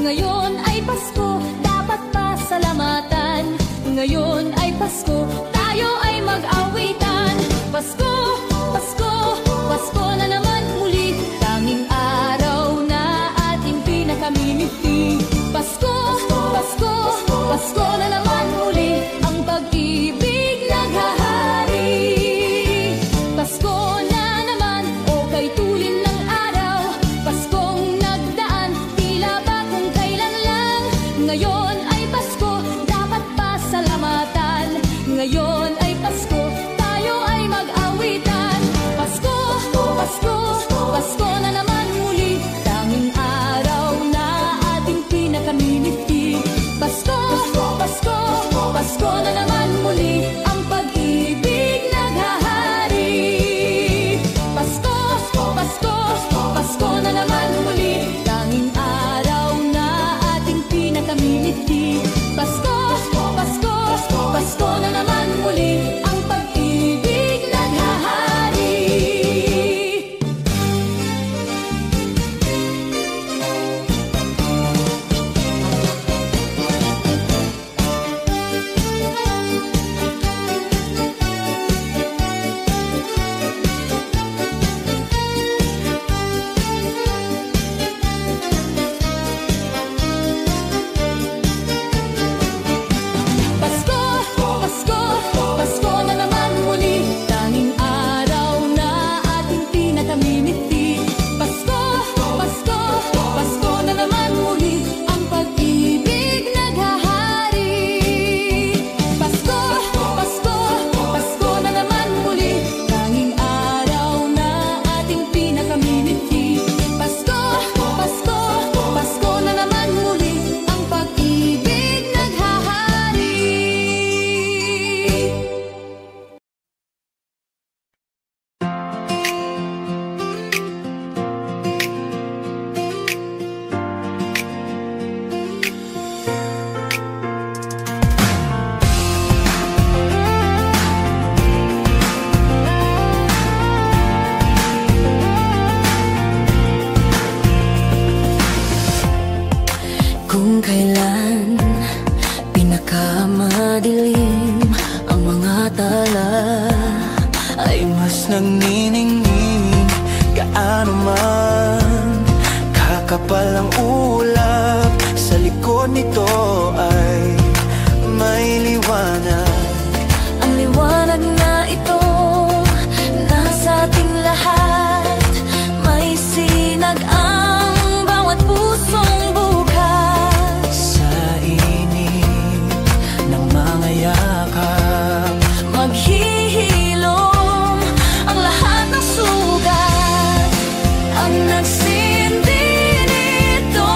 Ngayon ay Pasko, dapat pasalamatan. Ngayon ay Pasko, tayo ay mag-awitan. Pasko, Pasko, Pasko na naman muli. Tanging araw na ating pinakamimiti. Pasko, Pasko, Pasko na naman muli. Ang pag-ibig naghahari. Pasko na naman, o kay tulin ng araw. Paskong nagdaan, tila ba kung kailan lang. Ngayon ay Pasko, dapat pasalamatan. Ngayon ay Pasko, tayo ay mag-awitan. Pasko, Pasko, Pasko na naman muli. Tanging araw na ating pinakamimiti. Pasko, Pasko, Pasko na naman muli. Ang pag-ibig naghahari. Pasko, Pasko, Pasko na naman muli. Tanging araw na ating pinakamimiti. Pasko, Pasko, Pasko na naman muli. Ang pag-ibig naghahari. Pasko, Pasko, Pasko na naman muli. Tanging araw na ating pinakamimiti. Pasko, Pasko, Pasko na naman muli. Ang pag-ibig naghahari. Pasko, Pasko, Pasko na naman muli. Tanging araw na ating pinakamimiti. Pasko, Pasko, Pasko na naman muli. Ang pag-ibig naghahari. Kung kailan pinakamadilim ang mga tala, ay mas nagniningning. Gaano man kakapal ang ulap, sa likod nito ay may liwanag. Ang liwanag na ito nasa ating lahat. May sinag ang bawat pusong bukas. Sa init ng mga yakap, maghihilom ang lahat ng sugat. Ang nagsindi nito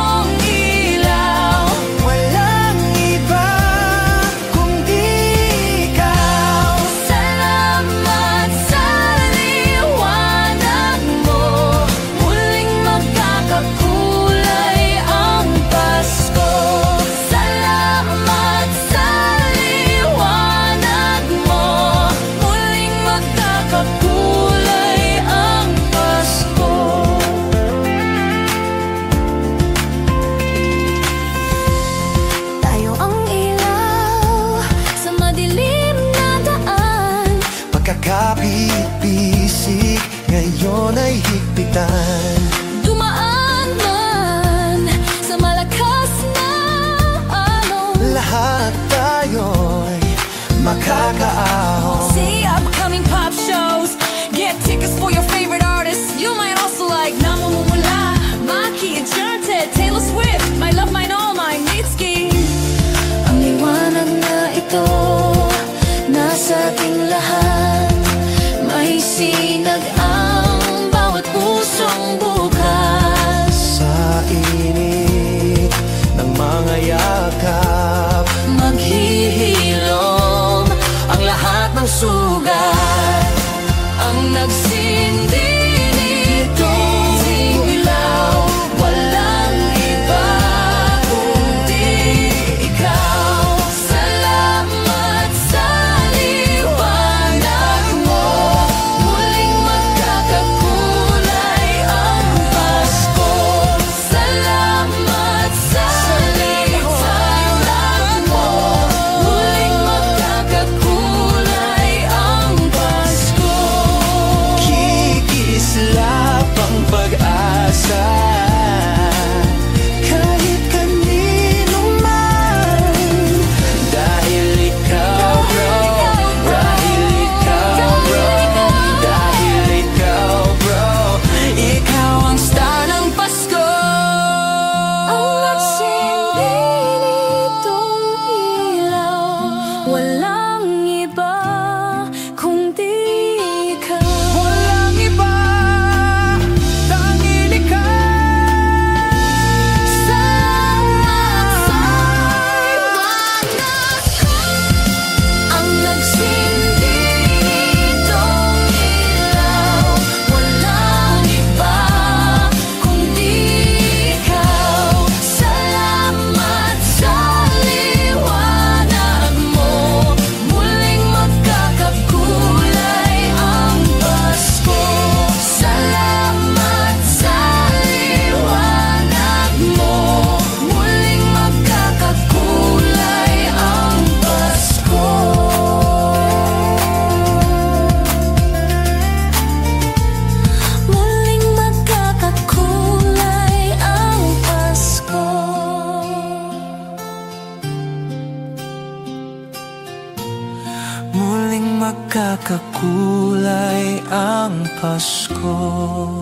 Nagkakakulay ang Pasko.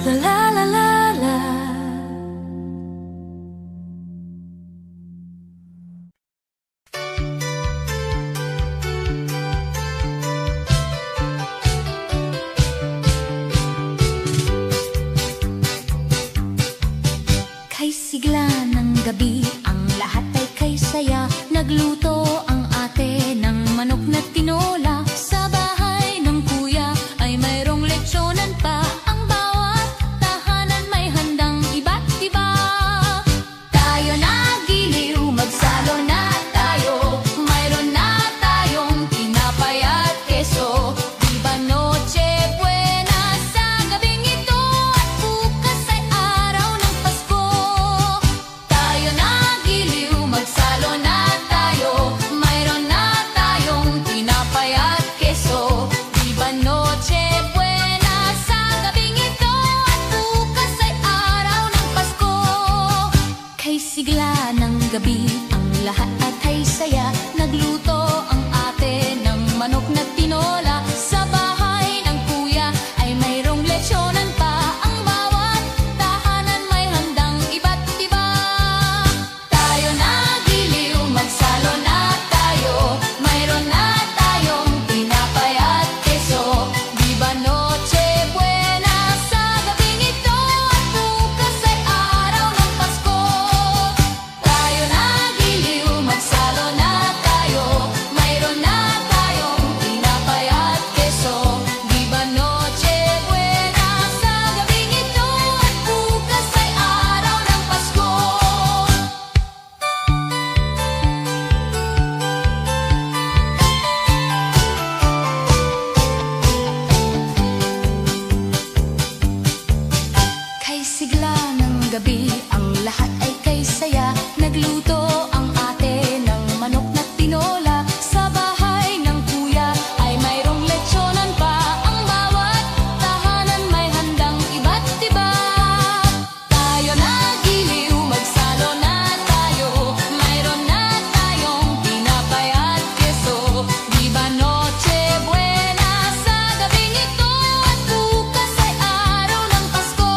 La la la la la. Kay sigla ng gabi, ang lahat ay kay saya. Nagluto ang ate ng manok na tinola. Sa bahay ng kuya ay mayroong lechonan pa. Ang bawat tahanan may handang iba't iba. Tayo na giliw, magsalo na tayo. Mayroon na tayong tinapay at keso. Diba Noche Buena sa gabing ito, at bukas ay araw ng Pasko. Tayo na giliw, magsalo na tayo. Mayroon na tayong tinapay at keso. Diba Noche Buena sa gabing ito, at bukas ay araw ng Pasko. Kay sigla ng gabi, ang lahat ay saya. Nagluto ang ate ng manok na tinola. Sa bahay ng kuya ay mayroong lechonan pa. Ang bawat tahanan may handang iba't iba. Tayo na giliw, magsalo na tayo. Mayroon na tayong tinapay at keso. Diba Noche Buena sa gabing ito, at bukas ay araw ng Pasko. Tayo na giliw, magsalo na tayo. Mayroon na tayong tinapay at keso. Diba Noche Buena sa gabing ito, at bukas ay araw ng Pasko. Kay sigla ng gabi, ang lahat ay kay saya. Nagluto ang ate ng manok na tinola. Sa bahay ng kuya ay mayroong lechonan pa. Ang bawat tahanan may handang iba't iba. Tayo na giliw, magsalo na tayo. Mayroon na tayong tinapay at keso. Diba Noche Buena sa gabing ito, at bukas ay araw ng Pasko.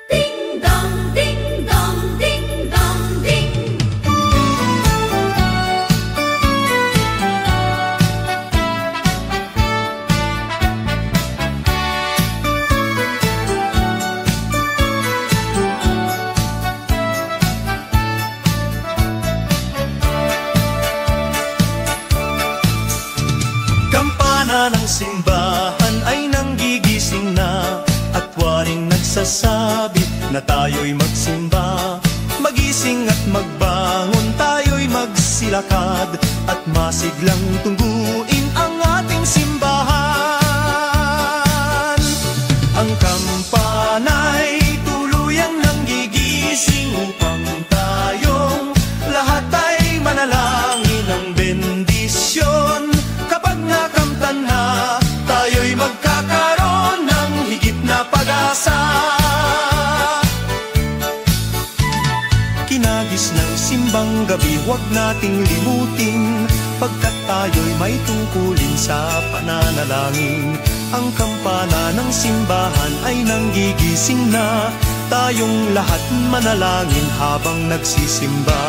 Ding dong, ding dong, ding dong, ding. Kampana ng simbahan ay nanggigising na, at waring nagsasabi na tayo'y magsimba. Magising at magbangon, tayo'y magsilakad, at masiglang tungguin ang ating simbahan. Ang kampana'y tuluyang nanggigising upang tayong lahat ay manalangin ng bendisyon. Kapag nakamtan na, tayo'y magkakaroon ng higit na pag-asa. Kinagis ng simbang gabi, huwag nating limutin, pagkat tayo'y may tungkulin sa pananalangin. Ang kampana ng simbahan ay nanggigising na, tayong lahat manalangin habang nagsisimba.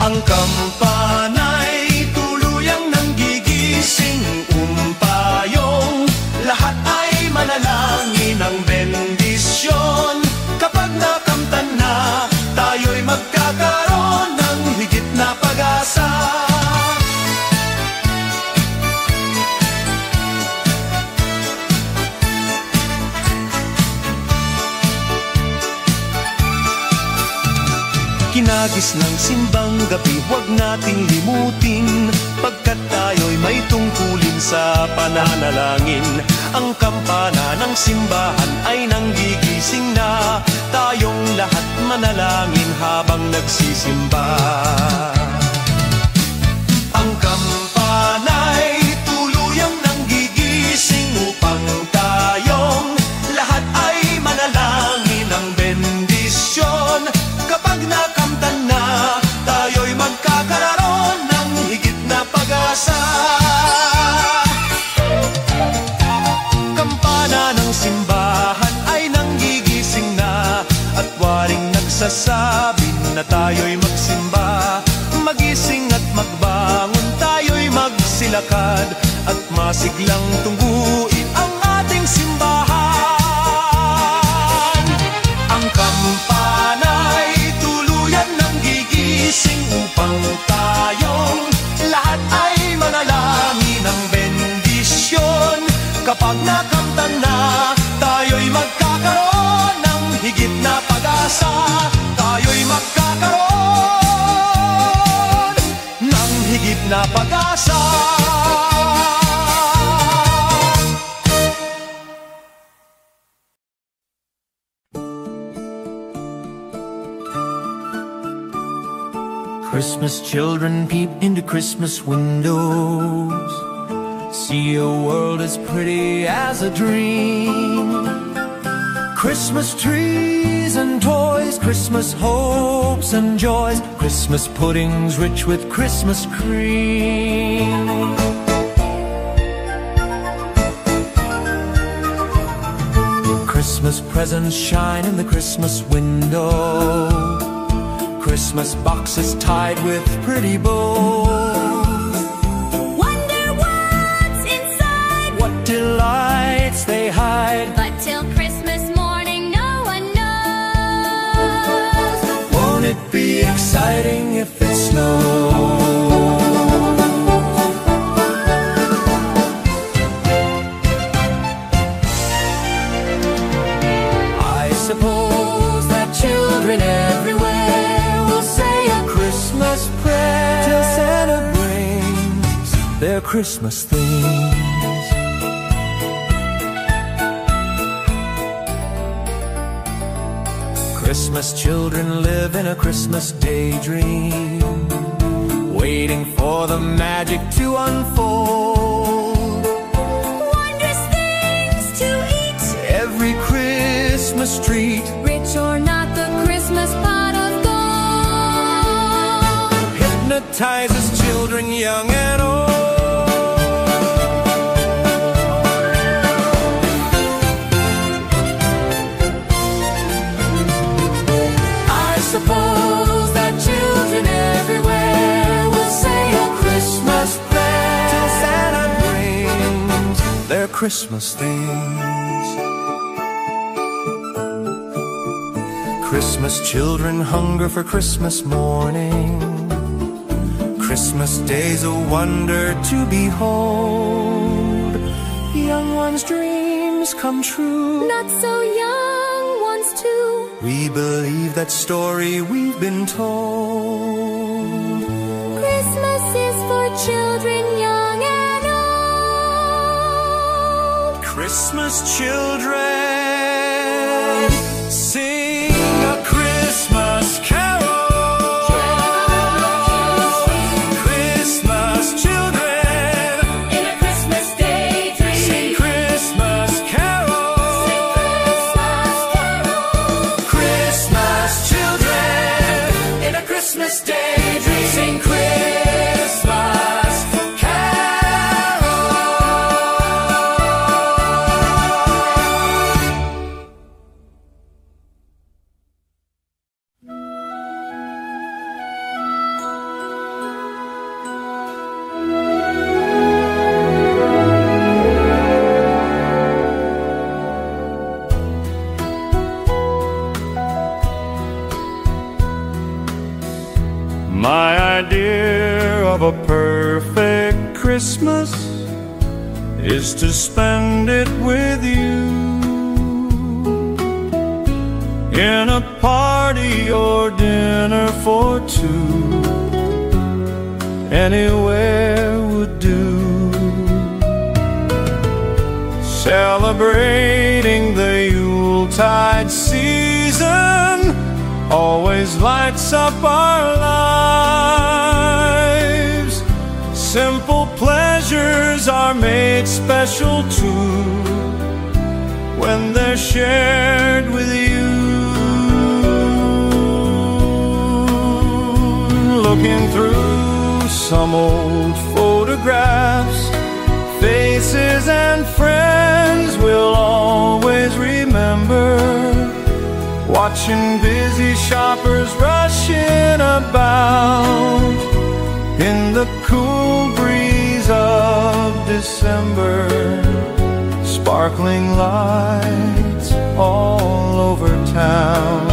Ang kampana'y tuluyang nanggigising, umpayong lahat ay manalangin ng bendisyon. Kapag nakamtan na, tayo'y magkakaroon ng higit na pag-asa. Kinagis ng simbang gabi, huwag nating limutin, pagkat tayo'y may tungkulin sa pananalangin. Ang kampana ng simbahan ay nanggigising na, tayong lahat manalangin habang nagsisimba. Ang kampana nagsasabi na tayo'y magsimba. Magising at magbangon, tayo'y magsilakad at masiglang tungguin ang ating simbahan. Ang kampana'y tuluyan ng gigising upang tayong lahat ay manalangin ng bendisyon. Kapag nakamtan na, tayo'y magkakaroon ng higit na pag-asa. Tayo'y magkakaroon ng higit na pag-asa. Christmas children peep into Christmas windows, see a world as pretty as a dream. Christmas trees and toys, Christmas hopes and joys, Christmas puddings rich with Christmas cream. Christmas presents shine in the Christmas window, Christmas boxes tied with pretty bows. Wonder what's inside, What delights they hide, but till Christmas morning no one knows. won't it be exciting if it snows? I suppose that children everywhere will say a Christmas prayer till Santa brings their Christmas things. Christmas children live in a Christmas daydream, waiting for the magic to unfold. Wondrous things to eat, Every Christmas treat rich or not, the Christmas pot of gold hypnotizes children young and old. I suppose that children everywhere will say a Christmas prayer till Santa brings their Christmas things. Christmas children hunger for Christmas morning, Christmas day's a wonder to behold. Young ones' dreams come true, not so young ones too. we believe that story we've been told. Christmas is for children young and old. Christmas children sing a Christmas carol. Christmas children In a Christmas daydream, sing Christmas carols. Christmas children in a Christmas daydream sing Christmas carols. My idea of a perfect Christmas is to spend it with you, in a party or dinner for two. Anywhere would do. Celebrating the Yuletide season always lights up our lives. Simple pleasures are made special too when they're shared with you. Looking through some old photographs, faces and friends we'll always remember. watching busy shoppers rushing about in the cool breeze of December. Sparkling lights all over town,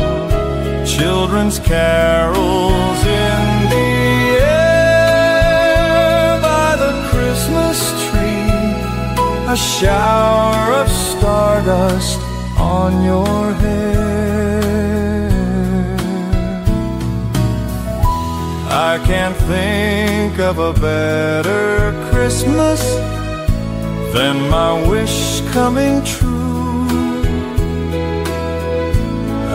children's carols in the air by the Christmas tree, a shower of stardust on your hair. I can't think of a better Christmas than my wish coming true.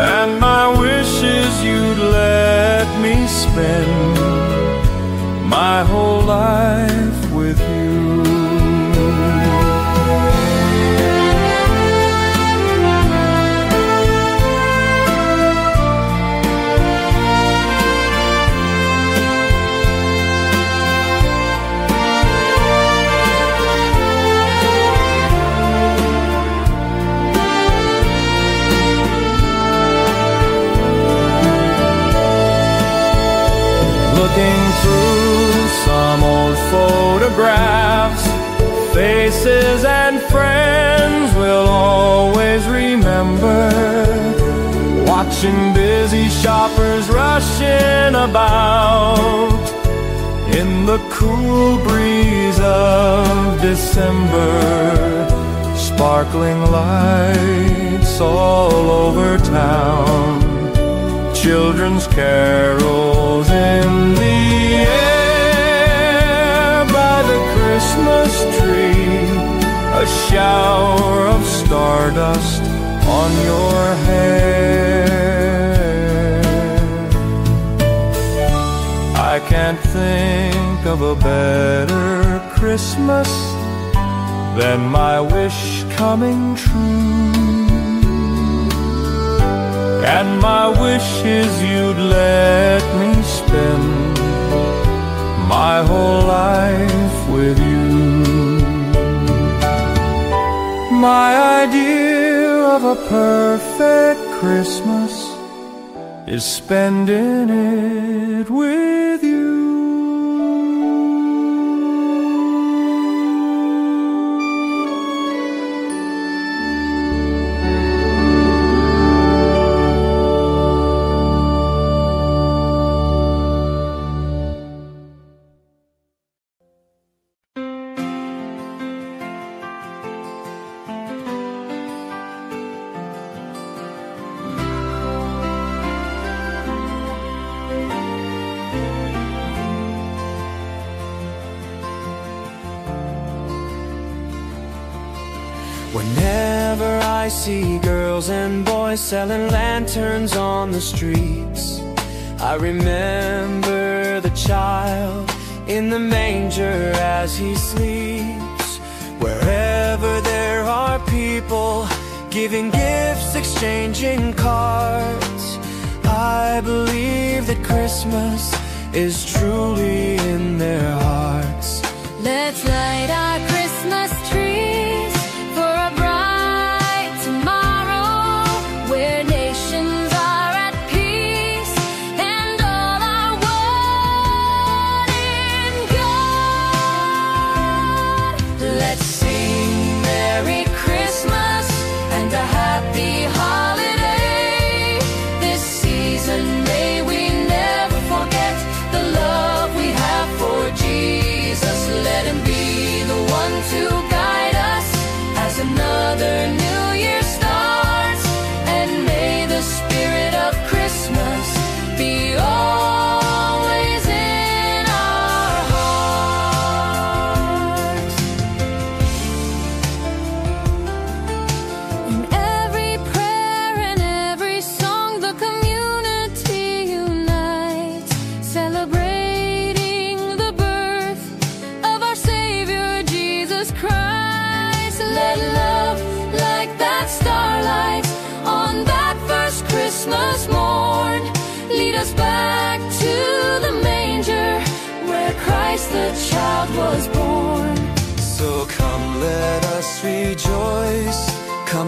And my wish is you'd let me spend my whole life with you. Looking through some old photographs, faces and friends we'll always remember. Watching busy shoppers rushing about in the cool breeze of December. Sparkling lights all over town, children's carols in the air by the Christmas tree, a shower of stardust on your hair. I can't think of a better Christmas than my wish coming true. And my wish is you'd let me spend my whole life with you. My idea of a perfect Christmas is spending it with you. Whenever I see girls and boys selling lanterns on the streets, I remember the child in the manger as he sleeps. Wherever there are people giving gifts, exchanging cards, I believe that Christmas is truly in their hearts. Let's light our Christmas trees for a bright tomorrow, where nations are at peace and all are one in God. Let's sing Merry Christmas and a Happy Holiday. This season may we never forget the love we have for Jesus. Let him be the one to guide us as another new year starts, and may the spirit of Christmas be always in our hearts. In every prayer and every song, the community unites, celebrating the birth of our Savior Jesus Christ. Let love, like that starlight on that first Christmas morn, lead us back to the manger where Christ the child was born. So come, let us rejoice. Come,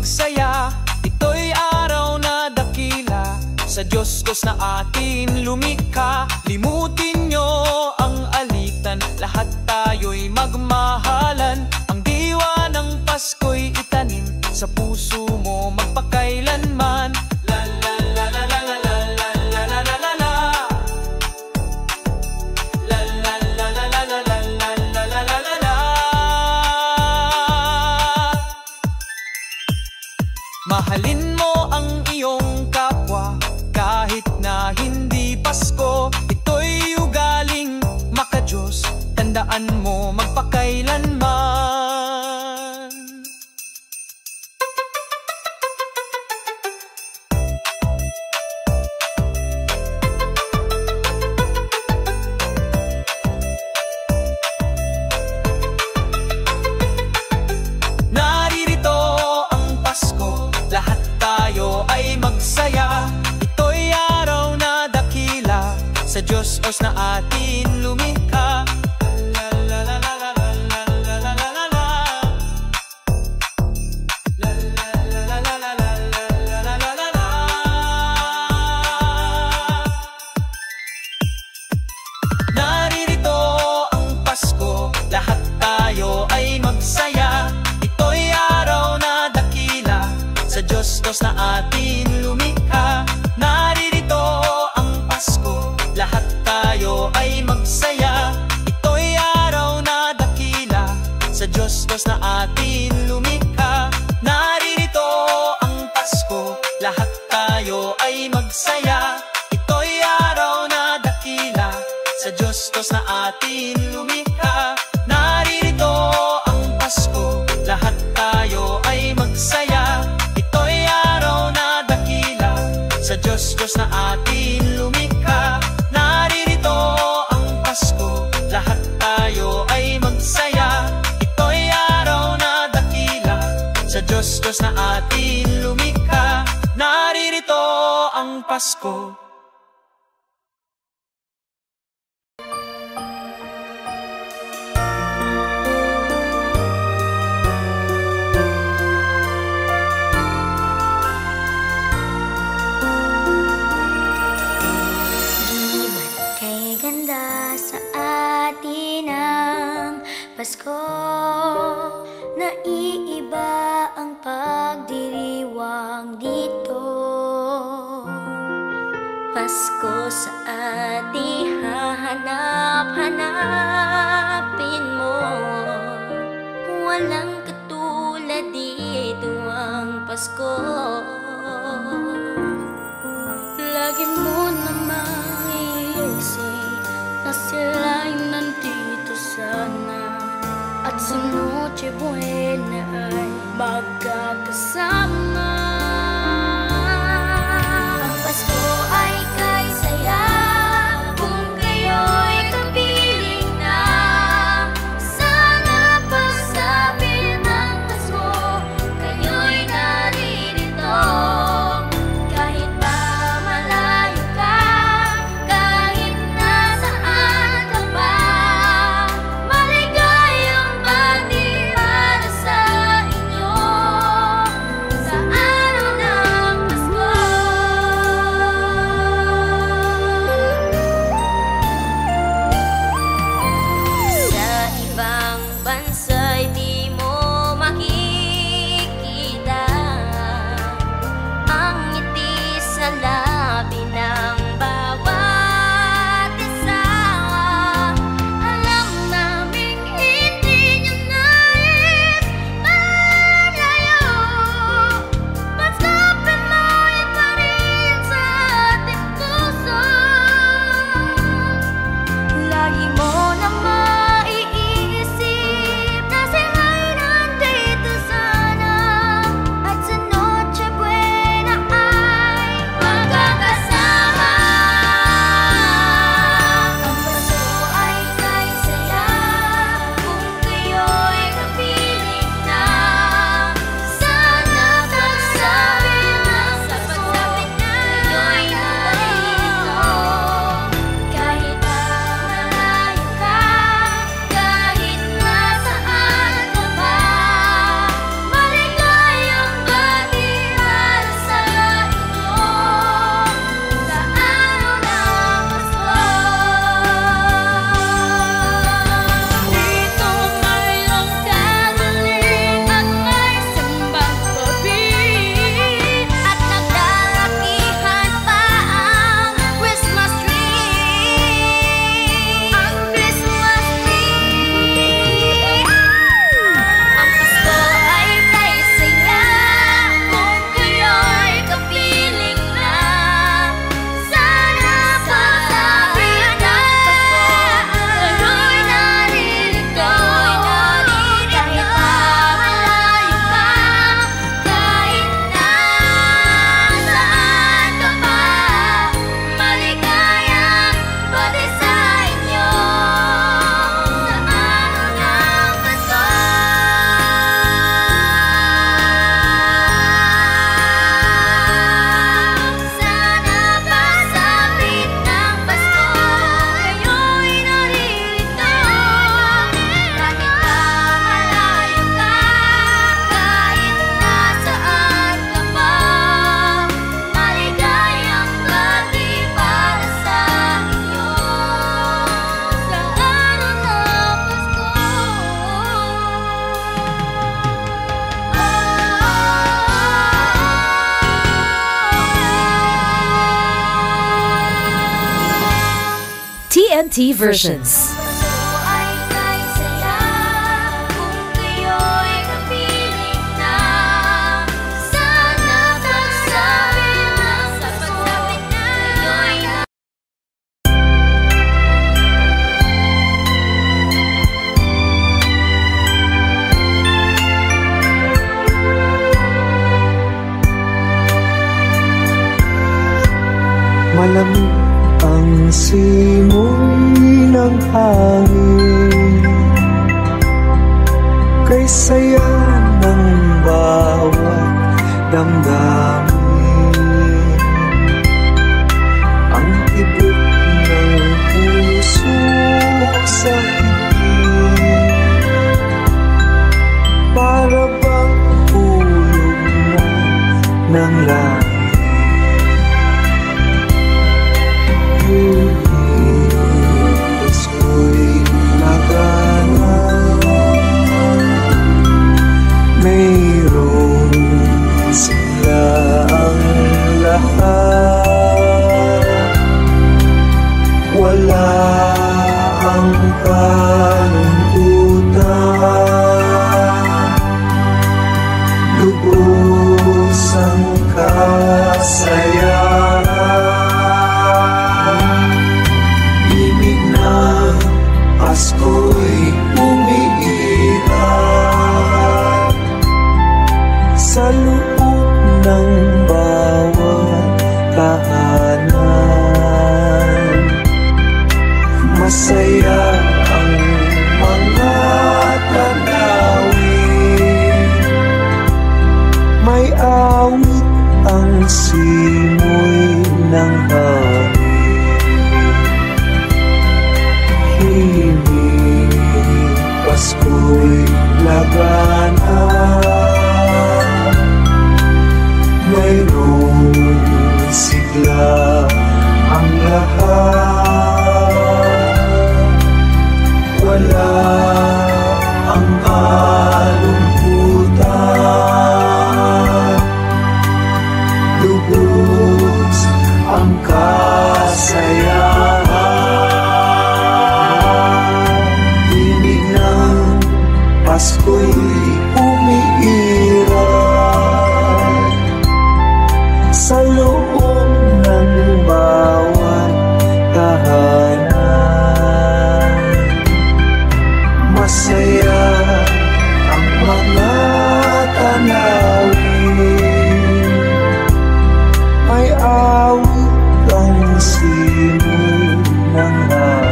magsaya. Ito'y araw na dakila, sa Diyos na atin lumikha. Limutin nyo ang alitan, lahat tayo'y magmahalan. Ang diwa ng Pasko'y itanim sa puso mo magpakailanman. La la la la la la la la la la la la la. La la la la la la la la la la la la. Mahalin mo ang iyong kapwa kahit na hindi Pasko. Ito'y ugaling maka-Diyos, tandaan mo magpakailanman. Naririto ang Pasko, lahat tayo ay magsaya. Ito'y araw na dakila, sa Diyos na atin lumikha. La la la la la la la la la la la la. La la la la la la la la la la la la. Naririto ang Pasko, lahat tayo ay magsaya. Ito'y araw na dakila, sa Diyos na atin lumikha. Naririto ang Pasko, lahat tayo ay magsaya. Ito'y araw na dakila, sa Diyos na atin lumikha. Naririto ang Pasko, lahat tayo ay magsaya. Ito'y araw na dakila, sa Diyos na atin lumikha. Naririto ang Pasko, lahat tayo ay magsaya. Ito'y araw na dakila, sa Diyos na atin lumikha. Naririto ang Pasko, lahat tayo ay magsaya. Ito'y araw na dakila, sa Diyos na atin lumikha. Naririto ang Pasko. Pasko, naiiba ang pagdiriwang dito. Pasko sa ating hahanap-hanapin mo. Walang katulad dito ang Pasko. Lagi mo namang iisip na sila'y nandito sana, at sa Noche Buena ay magkakasama. Ang Pasko ay kay saya kung kayo'y kapiling na. Sana pagsapit ng Pasko, kayo'y naririto. Kahit pa malayo ka, kahit nasaan ka pa, maligayang bati para sa inyo. Sa TNT versions. Malamig ang simoy ng hangin, kay saya ng bawat damdamin. Ang tibok ng puso sa higit, para bang hulog na ng langit. Pasko'y nagana, mayroon sila ang lahat. Wala ang kalungkutan, lubos ang kasayahan. Pasko'y umiiral sa loob ng bawat tahanan. Masaya ang mga tanawin, may awit ang simoy ng hangin. Pasko'y lagana, mayroon sigla ang lahat. Wala ang kalungkutan, lubos ang kasayahan. Pasko'y umiiral sa loob ng bawat tahanan. Masaya ang mga tanawin, may awit ang simoy ng hangin.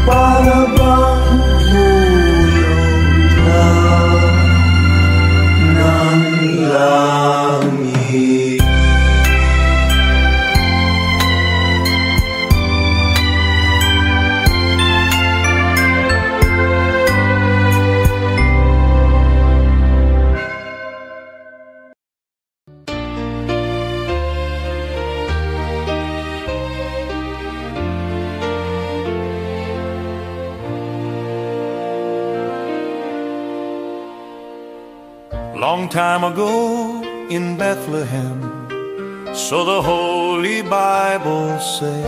Para bang hulog na ng langit. Long time ago in Bethlehem, so the Holy Bible say,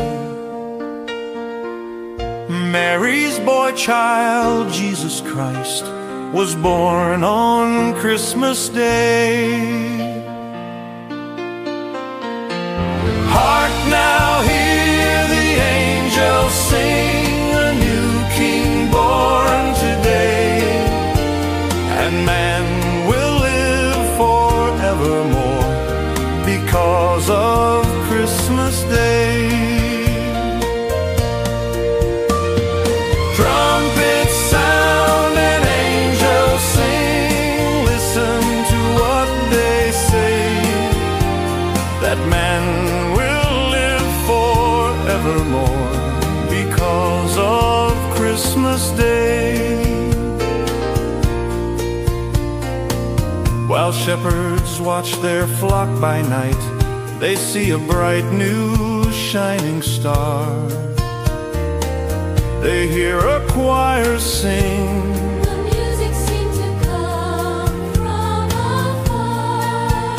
Mary's boy child, Jesus Christ, was born on Christmas Day. Hark now, hear the angels sing, a new King born today, and man forevermore because of Christmas Day. Trumpets sound and angels sing, listen to what they say, that man will live forevermore because of Christmas Day. shepherds watch their flock by night, they see a bright new shining star. They hear a choir sing, the music seemed to come from afar.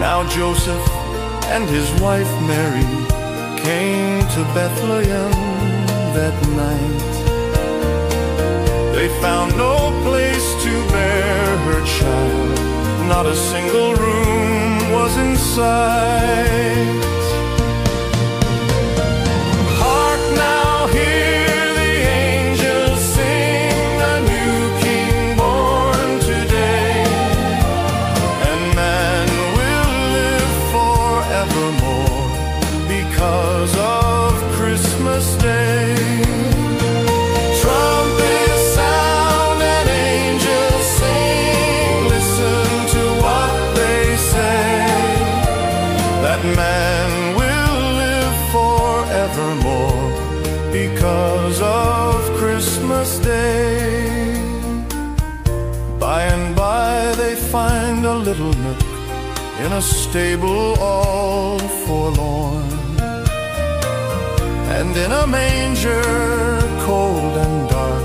Now Joseph and his wife Mary came to Bethlehem that night. They found no place to bear her child, not a single room was in sight. Hark now, hear the angels sing, a new king born today, and man will live forevermore because of Christmas Day. Man will live forevermore because of Christmas Day. By and by they find a little nook in a stable all forlorn, and in a manger cold and dark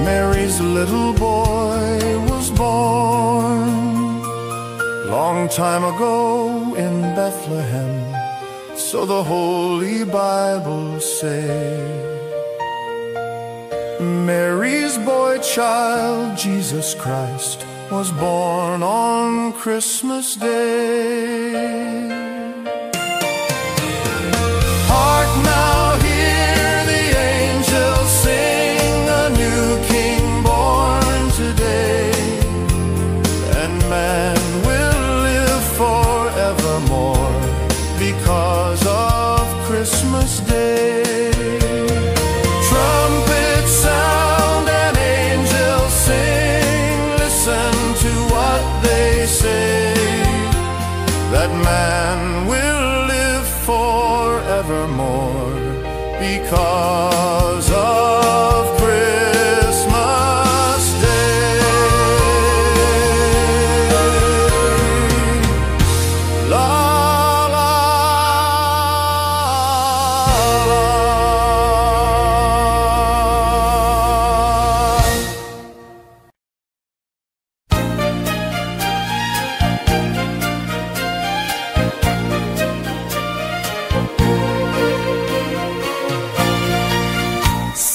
Mary's little boy was born. Long time ago in Bethlehem, so the Holy Bible say, Mary's boy child, Jesus Christ, was born on Christmas Day. Hark now, hear the angels sing, a new king born today, and man forevermore because of Christmas Day. Trumpets sound and angels sing, listen to what they say, that man will live forevermore because of Christmas Day.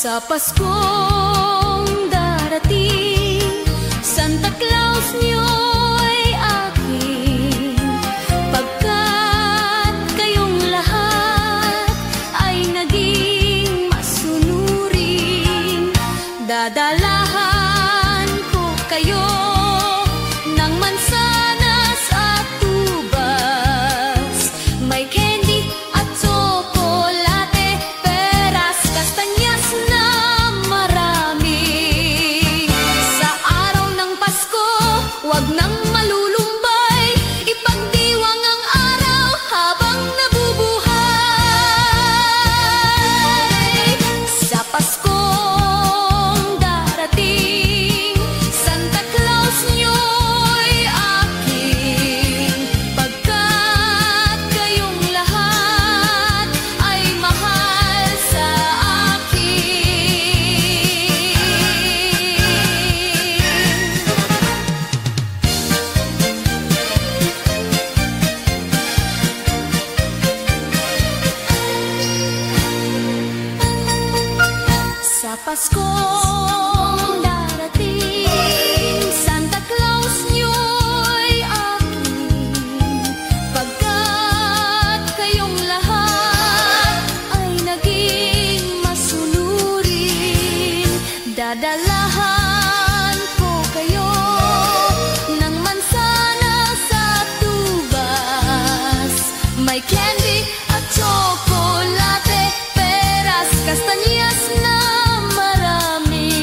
Sa Paskong darating, Santa Claus niyo'y aking, pagkat kayong lahat ay naging masunurin. Dadalahan ko kayo ng mansanas at tubas, may candy at tsokolate, peras, kastanyas na marami. Sa araw ng Pasko, wag nang malulumbay, ipagdiwang ang araw habang nabubuhay. Sa Paskong darating, Santa Claus niyo'y aking, pagkat kayong lahat ay mahal sa akin. Sa Paskong darating, Santa Claus niyo'y aking, pagkat kayong lahat ay naging masunurin. Dadalahan ko kayo ng mansanas at tubas, may candy at tsokolate, peras, kastanyas na marami.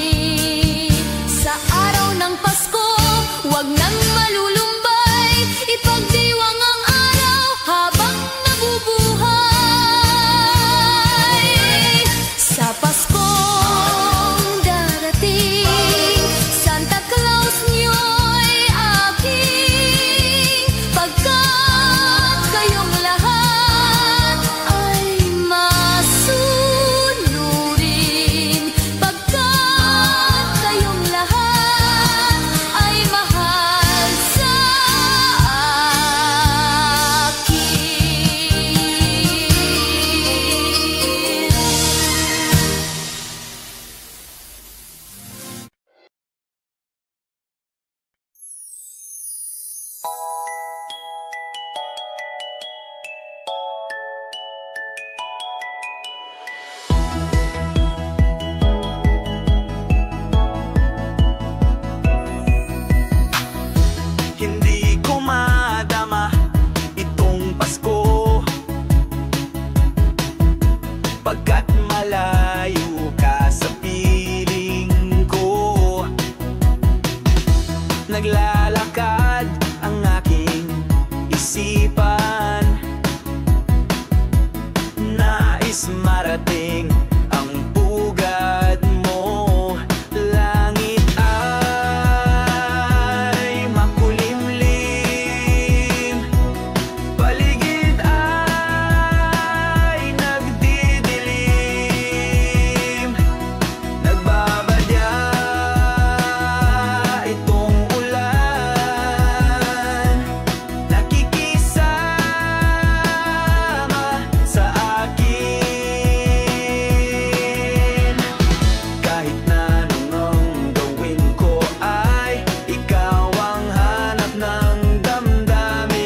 nais marating ang pugad mo. Langit ay makulimlim, paligid ay nagdidilim. Nagbabadya itong ulan, nakikisama sa akin. Kahit na anong gawin ko ay ikaw ang hanap ng damdamin.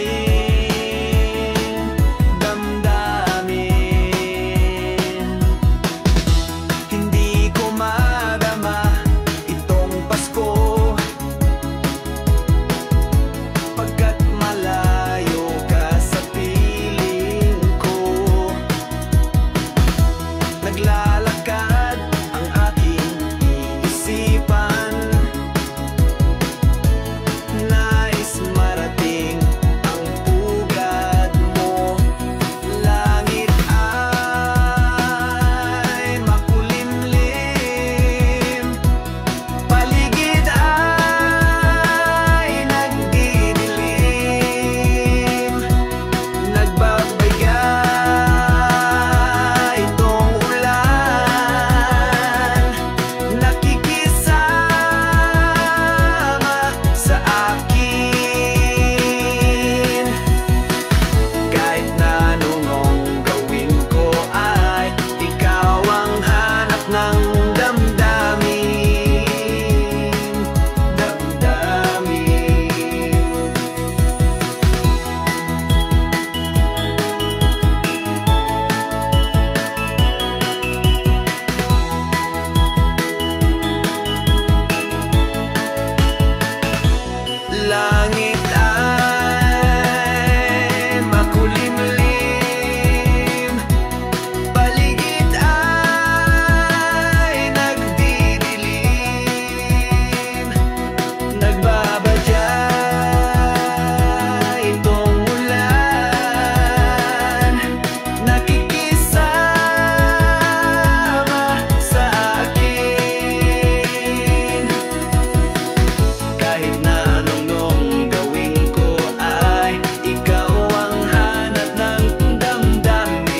Hindi ko madama itong Pasko, pagkat malayo ka sa piling ko. Naglalakad ang aking isipan, nais marating ang pugad mo. Langit ay makulimlim, paligid ay nagdidilim. Nagbabaya itong ulan, nakikisama sa akin. Kahit na anong gawin ko ay ikaw ang hanap ng damdamin. Langit ay makulimlim, paligid ay nagdidilim. Nagbabadya itong ulan, nakikisama sa akin. Kahit na anong gawin ko ay ikaw ang hanap ng damdamin.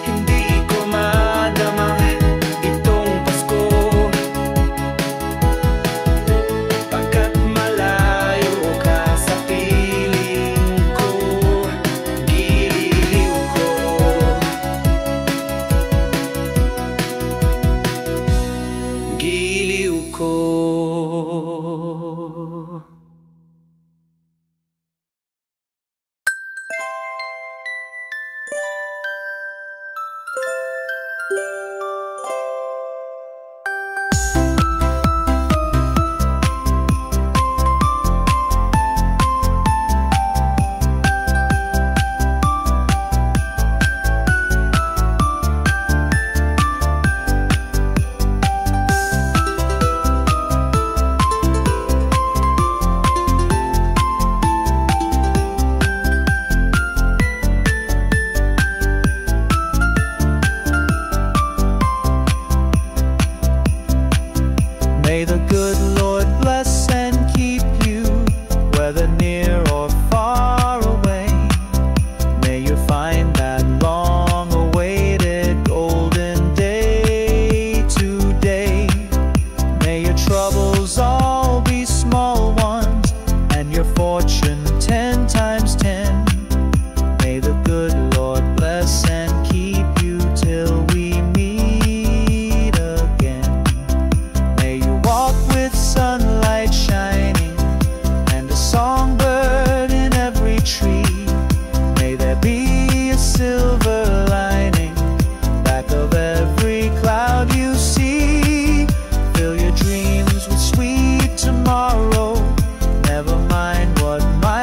Hindi ko madama itong Pasko, pagkat malayo ka sa piling ko. Giliw ko, giliw ko. May the good Lord bless and keep you, whether near or far away. May you find that long-awaited golden day today. May your troubles all be small ones, and your fortune 10 times 10. May the good Lord bless and keep you till we meet again. May you walk with sunlight shining and a songbird in every tree. May there be a silver lining back of every cloud you see. Fill your dreams with sweet tomorrow, never mind what might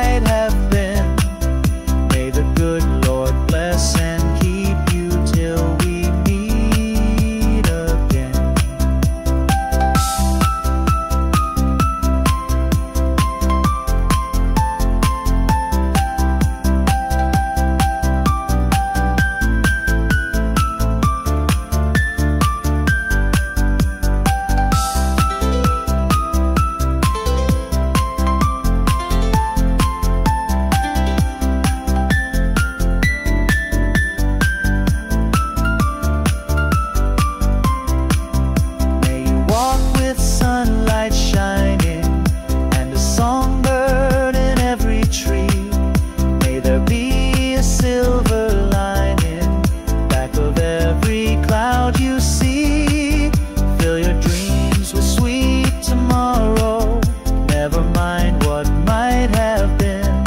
what might have been.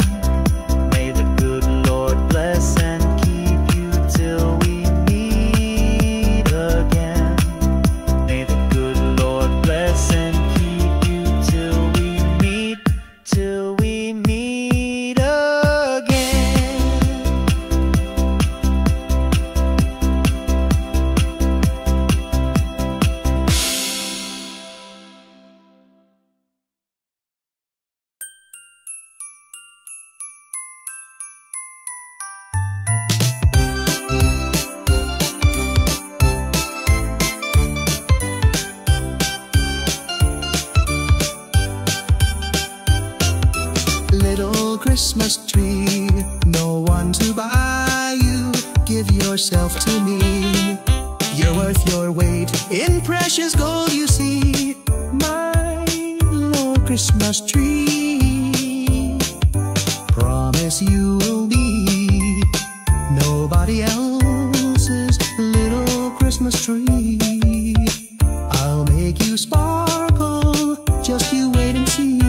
May the good Lord bless and keep you till we meet again. May the good Lord bless and keep you till we meet again. Little Christmas tree, no one to buy you. Give yourself to me. You're worth your weight in precious gold, you see. My little Christmas tree, promise you will be nobody else's little Christmas tree. I'll make you sparkle, just you wait and see.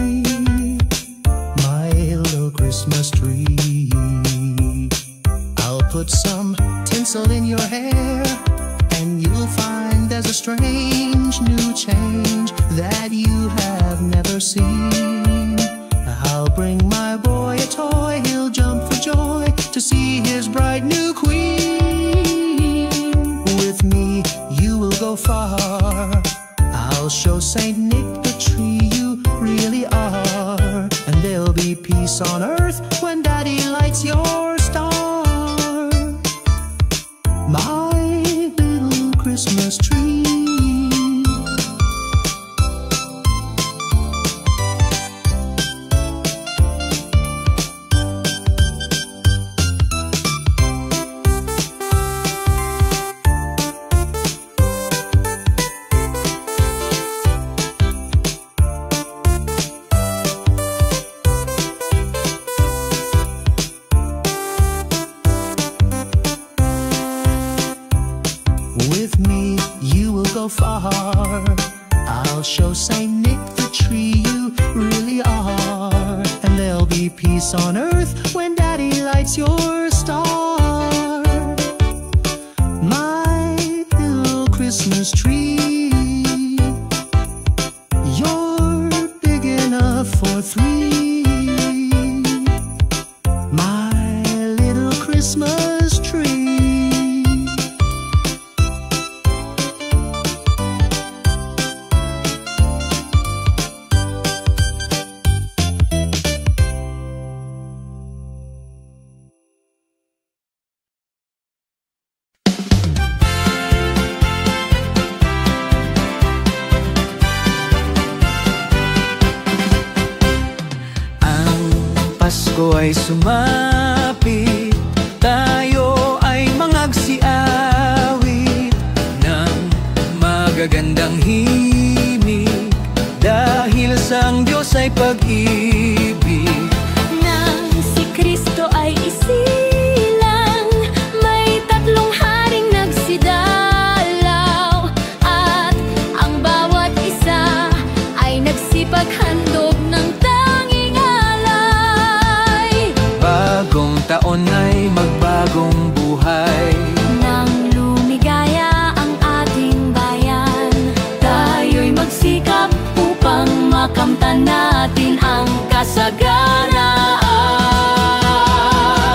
My little Christmas tree, I'll put some tinsel in your hair, and you'll find there's a strange new change that you have never seen. I'll bring my boy a toy, he'll jump for joy to see his bright new queen. With me you will go far, I'll show Saint Nick the tree you really are, and there'll be peace on earth when Daddy lights your star. My little Christmas tree. With me you will go far, I'll show Saint Nick the tree you really are, and there'll be peace on earth when Daddy lights your star. My little Christmas tree, you're big enough for three. My little Christmas tree. Pasko ay sumapit, tayo ay mangagsiawit ng magagandang himig, dahil sang Diyos ay pag-ibig. Nang si Kristo ay isilang, may tatlong haring nagsidalaw, at ang bawat isa ay nagsipaghandog ng tanging alay. Bagong taon ay magbagong buhay, Nang lumigaya ang ating bayan, tayo'y magsikap upang makamtan natin ang kasaganaan.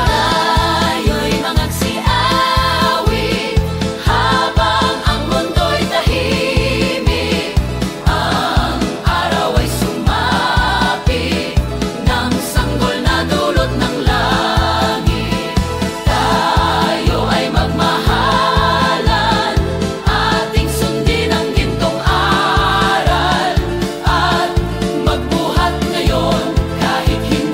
Tayo'y mangagsiawit habang ang mundo'y tahimik. Ang araw ay sumapit ng sanggol na dulot ng langit. Tayo ay magmahalan, ating sundin ang gintong aral, at magbuhat ngayon kahit hindi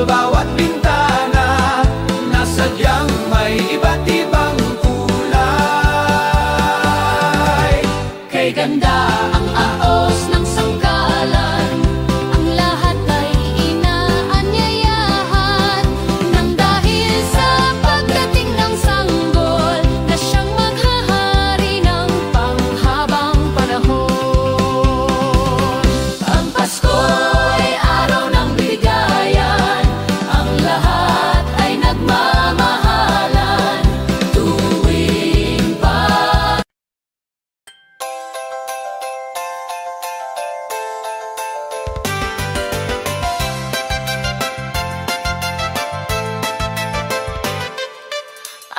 bawat bintana na sadyang may iba't ibang kulay. Kay ganda ang aos ng sangkalan, ang lahat ay inaanyayahan, nang dahil sa pagdating ng sanggol na siyang maghahari ng panghabang panahon. Ang Pasko'y araw ng bigayan, ang lahat ay nagmamahalan tuwing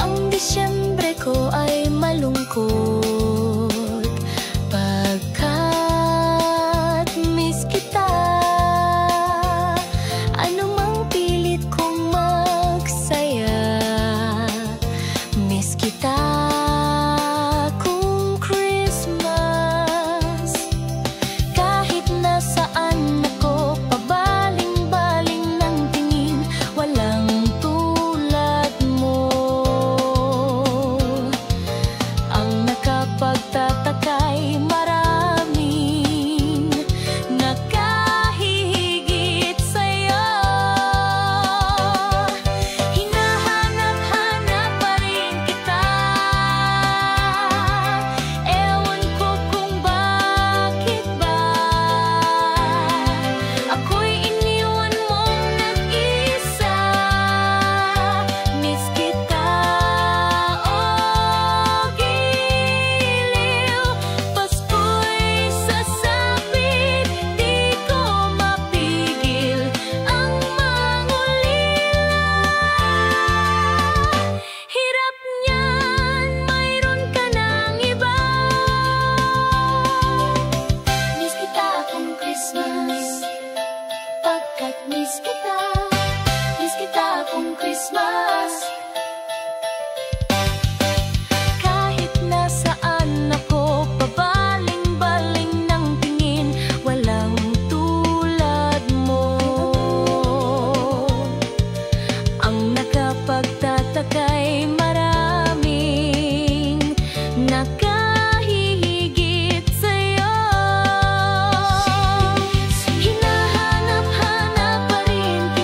ang Disyembre ko ay malungkot, pagkat miss kita. Anumang pilit kong magsaya, miss kita kung Christmas. Kahit nasaan ako, pabaling-baling ng tingin, walang tulad mo. Ang nakapagtataka'y maraming nakahihigit sa'yo. Hinahanap-hanap pa rin kita, ewan ko kung bakit ba ako'y iniwan mong nag-isa. Miss kita, oh giliw, Pasko'y sasapit, di ko mapigil ang mangulila. Hirap niyan, mayroon ka ng iba. Miss kita kung Christmas, pagkat miss kita kung Christmas. Kahit nasaan ako, pabaling-baling ng tingin, walang tulad mo. Ang nakapagtataka'y maraming nakahihigit sa'yo. Hinahanap-hanap pa rin kita,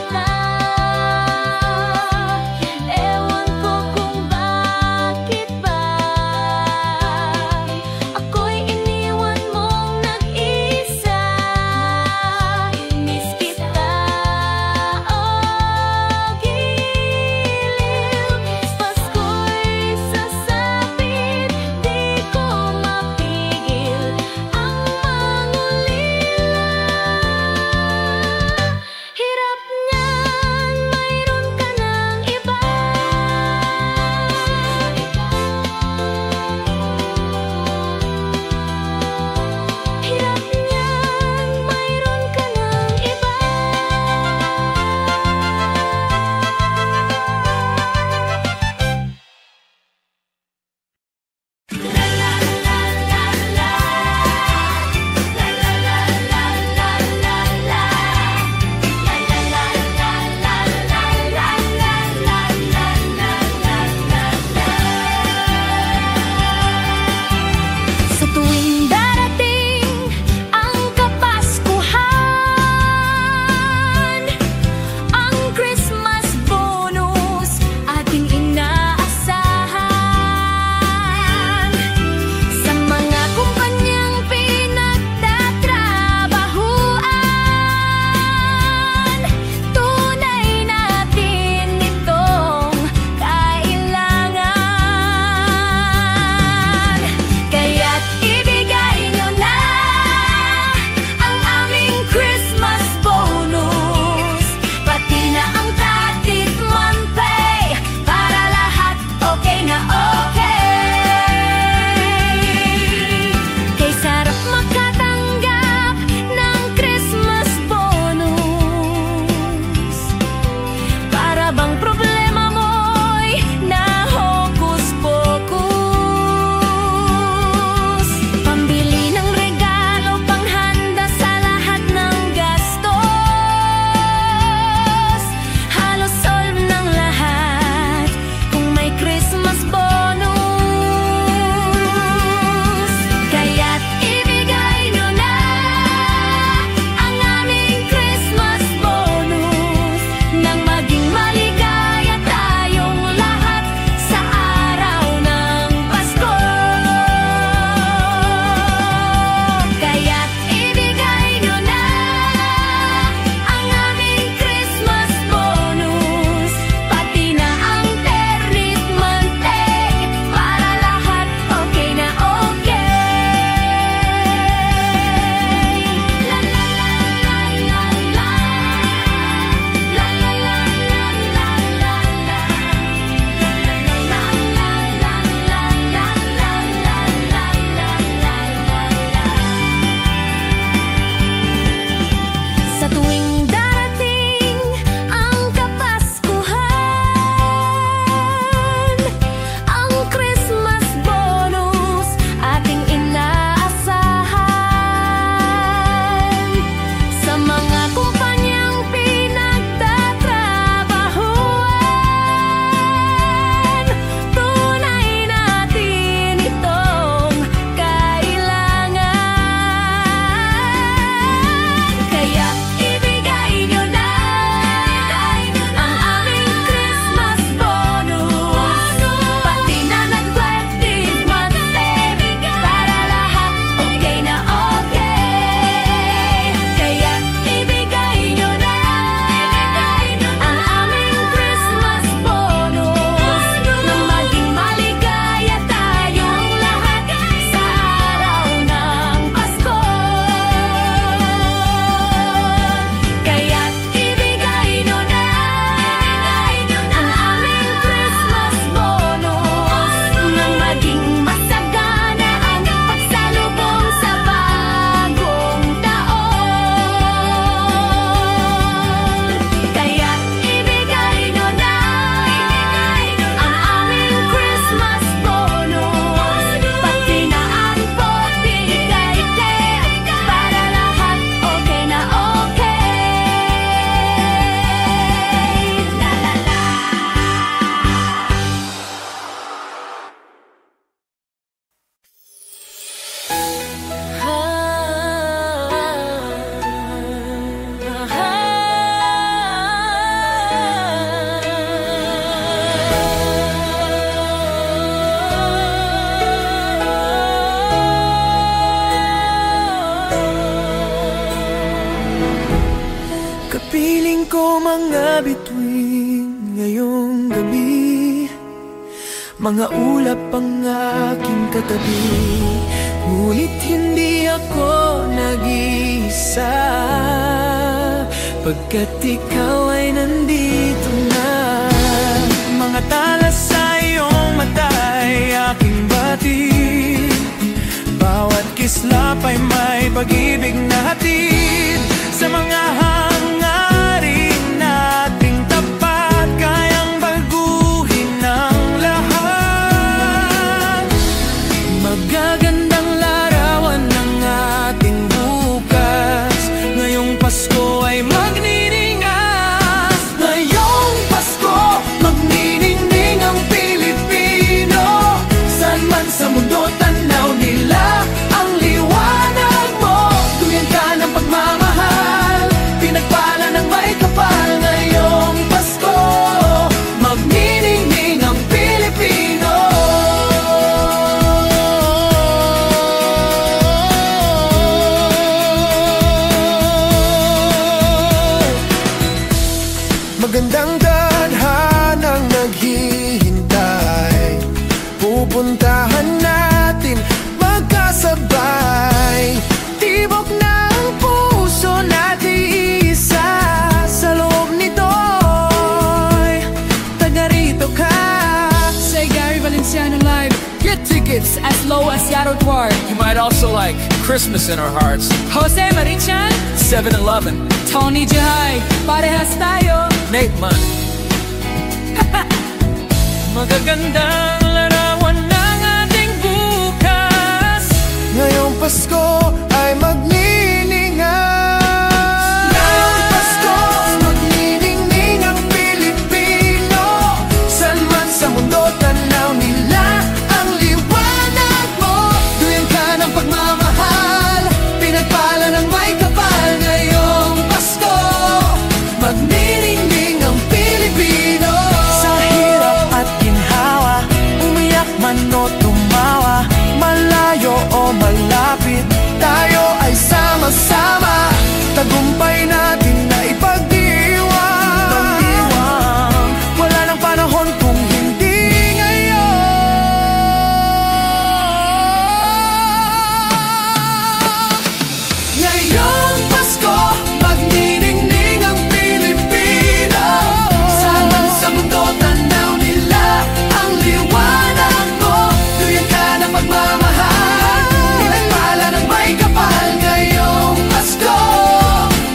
ko mga bituin ngayong gabi, mga ulap ang aking katabi, ngunit hindi ako nag-iisa, pagkat ikaw ay nandito na. Mga tala sa iyong mata'y aking batid, bawat kislap ay may pag-ibig na hatid. Sa mga hangarin nating tapat, kayang baguhin ang lahat. Magagandang larawan ng ating bukas, ngayong Pasko ay magniningas. Ngayong Pasko, magniningning ang Pilipino. Saan man sa mundo tanaw nila ang liwanag mo. Tuyan ka ng pagmamahal, pinagpala ng may kapal. Ngayong Pasko, magniningning ang Pilipino. Magandang tadhanang naghihintay, pupuntahan natin magkasabay. Tibok ng puso natin isa, sa loob nito'y taga rito ka. Say Gary Valenciano live. Get tickets as low as Yarrow Dwar. You might also like Christmas in Our Hearts, Jose Marichan, 7-Eleven, Tony Jahay, parehas tayo. Nate Mann. Magagandang larawan ng ating bukas, ngayong Pasko ay magniningas. Ngayong Pasko, magniningning ang Pilipino. Saan man sa mundo tanaw nila ang liwanag mo. Tuyan ka ng pagmamahal, pinagpala ng may kapal. Ngayong Pasko, magniningning ang Pilipino. Sa hirap at ginhawa, umiyak man o tumawa, malayo o malapit, tayo ay sama-sama. Tagumpay natin na ipagdiwang, wala nang panahon kung hindi ngayon. Ngayong Pasko, magniningning ang Pilipino. Saan man sa mundo tanaw nila ang liwanag mo. Tuyan ka ng pagmamahal, pinagpala ng may kapal. Ngayong Pasko,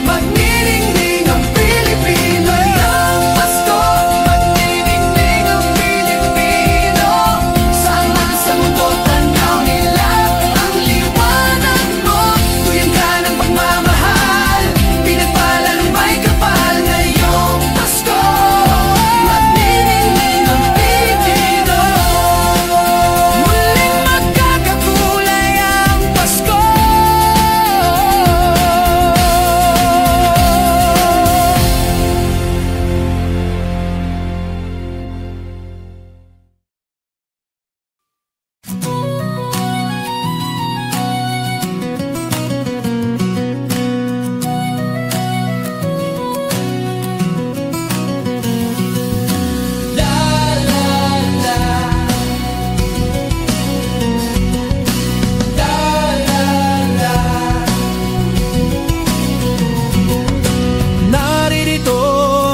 magniningning ang Pilipino. Ngayong Pasko, magniningning ang Pilipino. Saan man sa mundo tanaw nila ang liwanag mo. Tuyan ka ng pagmamahal, pinagpala ng may kapal. Ngayong Pasko, magniningning ang Pilipino. Muling magkakakulay ang Pasko. Naririto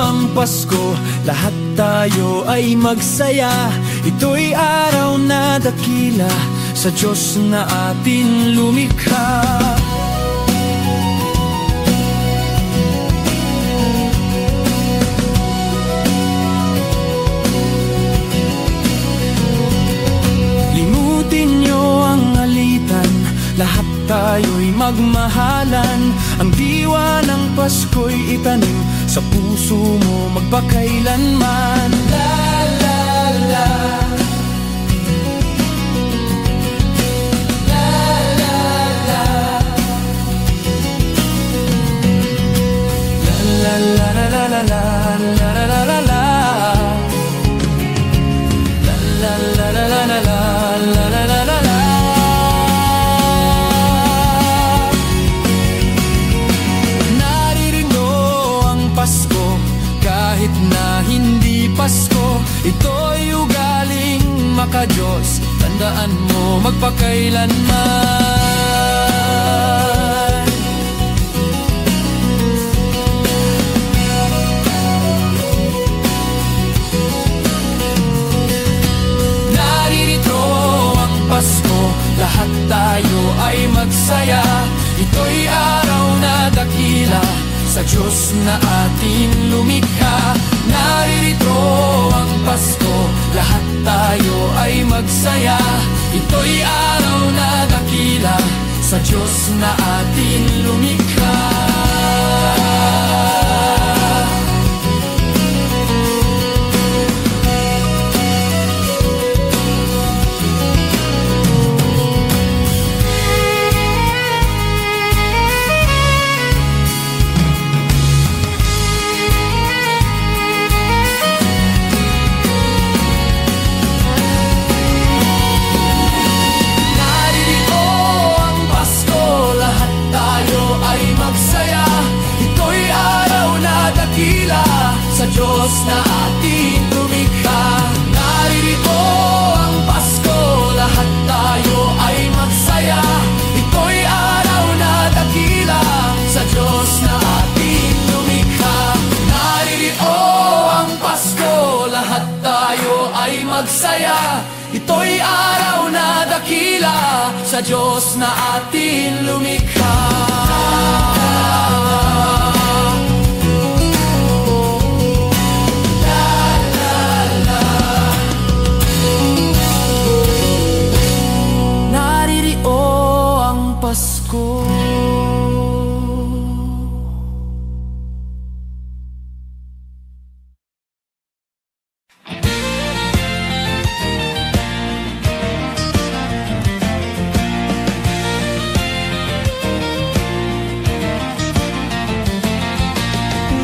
ang Pasko, lahat tayo ay magsaya. Ito'y araw na dakila sa Diyos na atin lumikha. Limutin niyo ang alitan, lahat tayo'y magmahalan. Ang diwa ng Pasko'y itanim sa puso mo magpakailanman. La la la, la la la, la la la la la la, la la la la la, la la la la la la, la la la la la. Naririno ang Pasko, Kahit na hindi Pasko, ito'y ugaling maka-Diyos. Tandaan mo magpakailanman. Naririto ang Pasko, lahat tayo ay magsaya. Ito'y araw na dakila sa Diyos na ating lumikha. Naririto ang Pasko, lahat tayo ay magsaya. Ito'y araw na dakila sa Diyos na ating lumikha. Sa Diyos na ating lumikha. Naririto ang Pasko, lahat tayo ay magsaya. Ito'y araw na dakila sa Diyos na ating lumikha. Naririto ang Pasko, lahat tayo ay magsaya. Ito'y araw na dakila sa Diyos na ating lumikha. Pasko.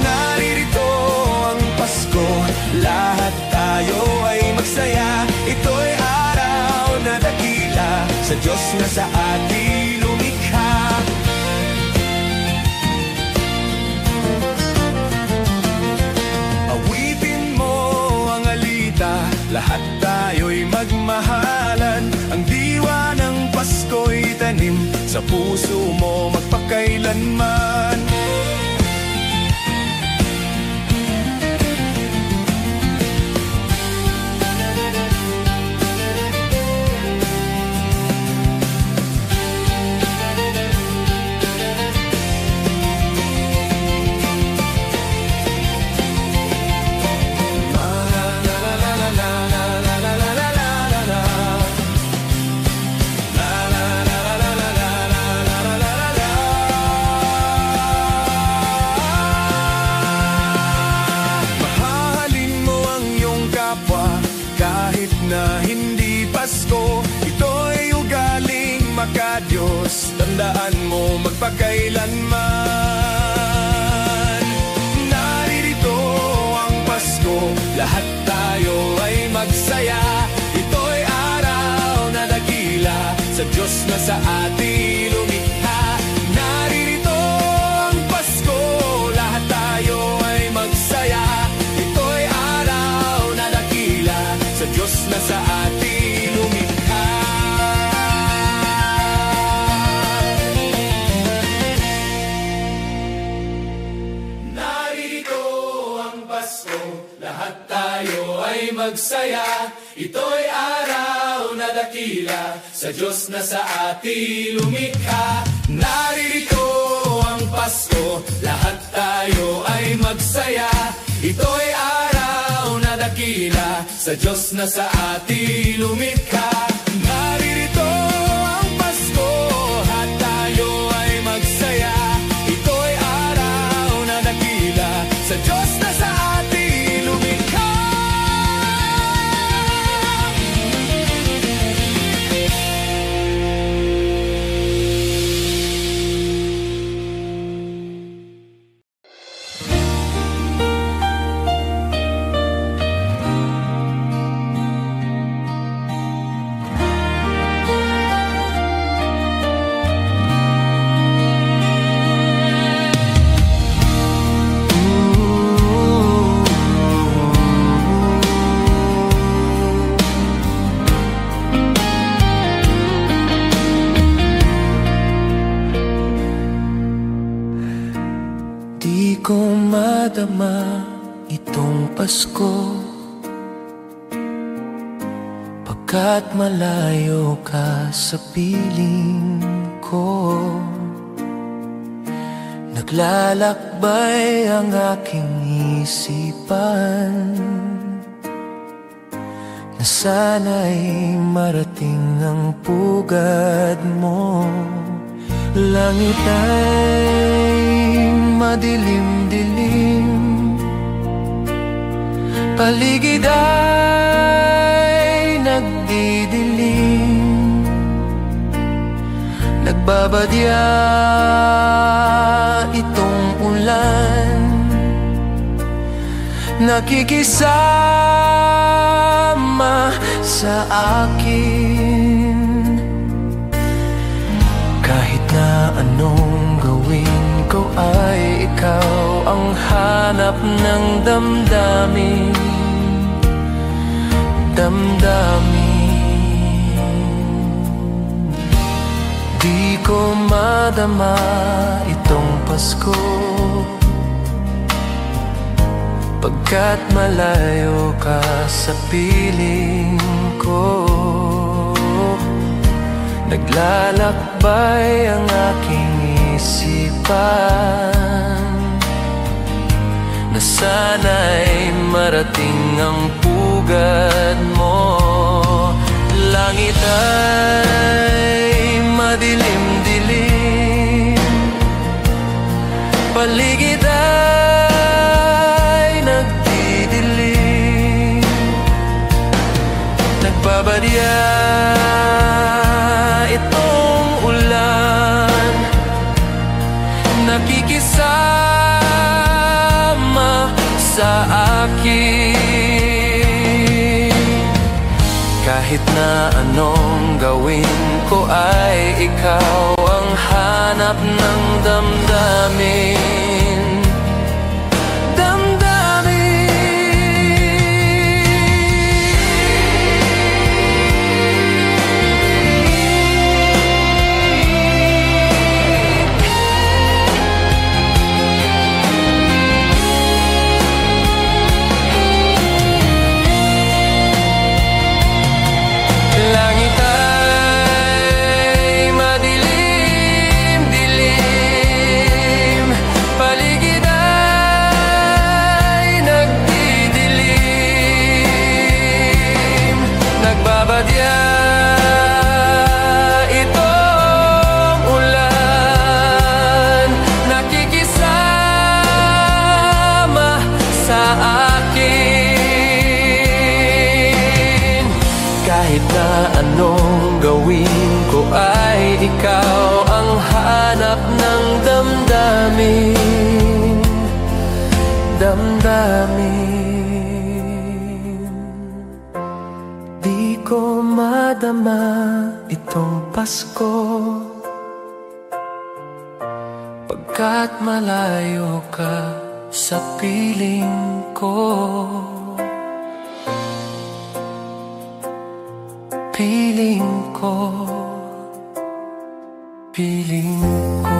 Naririto ang Pasko, lahat tayo ay magsaya. Ito'y araw na dakila sa Diyos na sa ating lahat tayo'y magmahalan. Ang diwa ng Pasko'y tanim sa puso mo magpakailanman. Diyos, tandaan mo magpakailanman. Naririto ang Pasko, lahat tayo ay magsaya. Ito'y araw na dakila sa Diyos na sa ating lumikha. Naririto ang Pasko, lahat tayo ay magsaya. Ito'y araw na dakila sa Diyos na sa ating lumikha. Lahat tayo ay magsaya. Ito'y araw na dakila sa Diyos na sa ating lumikha. Naririto ang Pasko, lahat tayo ay magsaya. Ito'y araw na dakila sa Diyos na sa ating lumikha. Naririto ang Pasko, lahat tayo ay magsaya. Ito'y araw na dakila sa Diyos na sa ating lumikha. itong Pasko, pagkat malayo ka sa piling ko. Naglalakbay ang aking isipan na sana'y marating ang pugad mo. Langit ay madilim-dilim, paligid ay nagdidilim, nagbabadya itong ulan, nakikisama sa akin. Kahit na anong gawin ko ay ikaw ang hanap ng damdamin. Di ko madama itong Pasko, pagkat malayo ka sa piling ko. Naglalakbay ang aking isipan na sana'y marating ang pugad mo. Langit ay madilim-dilim, paligid ay nagdidilim, nagbabadya itong ulan, nakikisama sa akin. Kahit na anong gawin ko ay ikaw ang hanap ng damdamin. Ikaw ang hanap ng damdamin. Di ko madama itong Pasko, pagkat malayo ka sa piling ko. Piling ko, piling ko.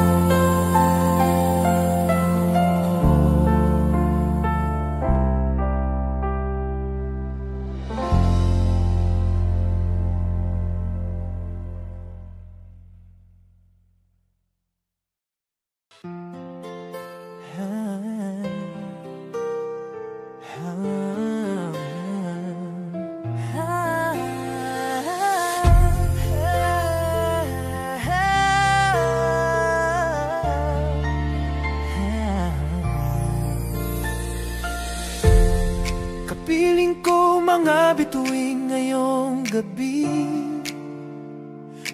Kapiling ko mga bituin ngayong gabi,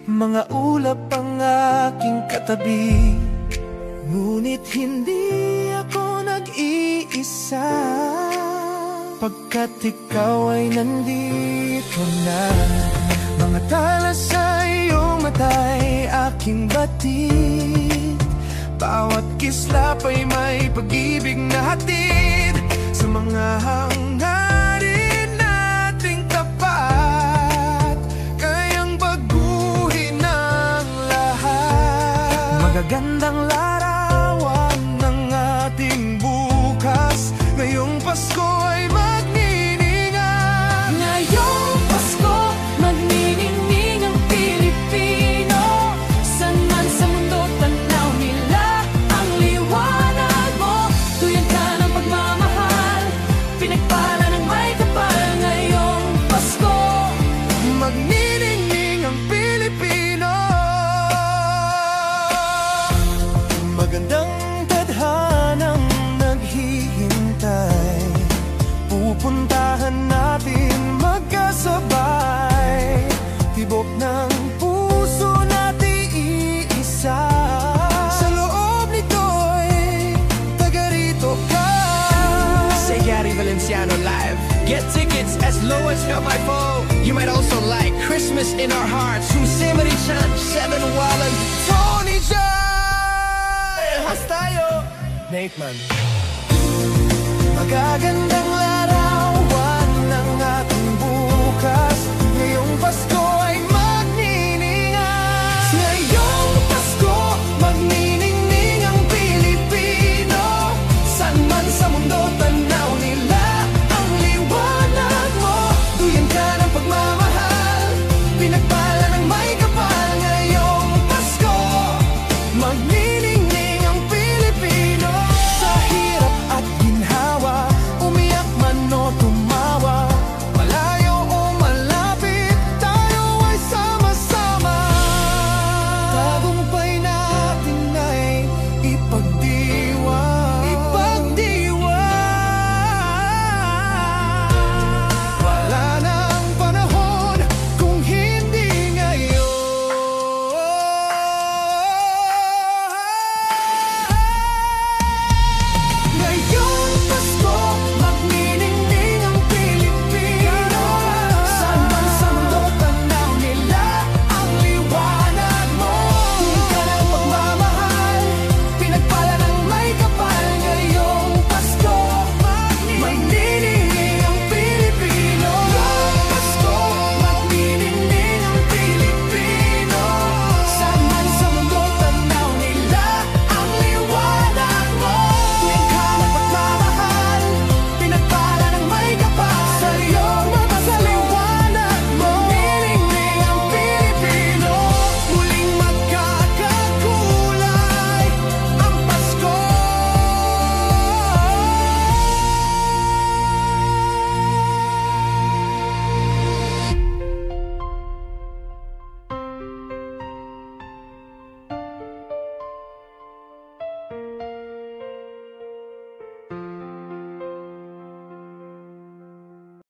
mga ulap ang aking katabi. Ngunit hindi ako nag-iisa, pagkat ikaw ay nandito na. Mga tala sa iyong mata'y aking batid, bawat kislap ay may pag-ibig na hatid. Sa mga hangarin nating tapat, kayang baguhin ang lahat. Magagandang larawan ng ating bukas ngayong Pasko. Pasko ay magniningay. Ngayong Pasko, magniningning ang Pilipino. San man sa mundo, tanaw nila ang liwanag mo. Tuyan ka ng pagmamahal, pinagpala ng may kapal. Ngayong Pasko, magniningning ang Pilipino. Magandang tadhanang naghihintay, pupuntahan natin magkasabay. Tibok ng puso natin iisa, sa loob nito'y taga rito ka. Say Gary Valenciano live. Get tickets as low as 5 You might also like Christmas in Our Hearts from Simmery Chan, Seven Wallen, Tony Jai, Hastayo, Nate Man. Magaganda